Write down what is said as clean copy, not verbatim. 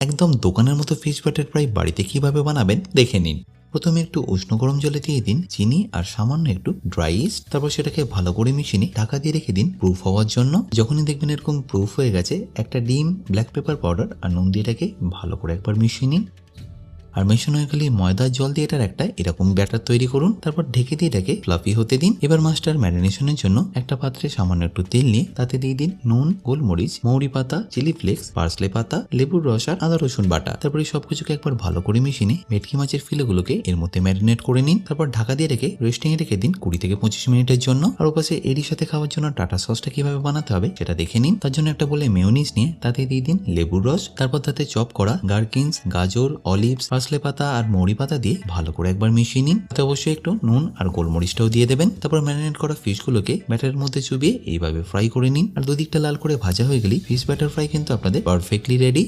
একদম দোকানের মতো ফিশ ব্যাটার ফ্রাই বাড়িতে কিভাবে বানাবেন দেখে নিন। প্রথমে একটু উষ্ণ গরম জলে দিয়ে দিন চিনি আর সামান্য একটু ড্রাই ইস্ট। তারপর সেটাকে ভালো করে মিশিয়ে নিয়ে ঢাকা দিয়ে রেখে দিন প্রুফ হওয়ার জন্য। যখনই দেখবেন এরকম প্রুফ হয়ে গেছে, একটা ডিম, ব্ল্যাক পেপার পাউডার আর নুন দিয়ে এটাকে ভালো করে একবার মিশিয়ে নিন। আর মেশানো হয়ে গেলে ময়দার জল দিয়ে এটার একটা এরকম ব্যাটার তৈরি করুন। তারপর ঢেকে দিয়ে এটাকে ফ্লাফি হতে দিন। এবার মাছটার ম্যারিনেশনের জন্য একটা পাত্রে সামান্য একটু তেল নিয়ে তাতে দিয়ে দিন নুন, গোলমরিচ, মৌরি পাতা, চিলি ফ্লেক্স, পার্সলে পাতা, লেবুর রস আর আদা রসুন বাটা। তারপরে সবকিছুকে একবার ভালো করে মিশিয়ে নিয়ে ভেটকি মাছের ফিলেগুলোকে এর মধ্যে ম্যারিনেট করে নিন। তারপর ঢাকা দিয়ে রেখে রেস্টিং এ রেখে দিন 20 থেকে 25 মিনিটের জন্য। আর ওপাশে এরই সাথে খাওয়ার জন্য টাটা সসটা কিভাবে বানাতে হবে সেটা দেখে নিন। তার জন্য একটা বলে মেয়োনিজ নিয়ে তাতে দিয়ে দিন লেবুর রস। তারপর তাতে চপ করা গার্কিনস, গাজর, অলিভস, পার্সলে পাতা আর মৌরি পাতা দিয়ে ভালো করে একবার মিশিয়ে নিন। তাতে অবশ্যই একটু নুন আর গোলমরিচটাও দিয়ে দেবেন। তারপর ম্যারিনেট করা ফিশগুলোকে ব্যাটারের মধ্যে চুবিয়ে এইভাবে ফ্রাই করে নিন। আর দুদিকটা লাল করে ভাজা হয়ে গেলেই ফিশ ব্যাটার ফ্রাই কিন্তু আপনাদের পারফেক্টলি রেডি।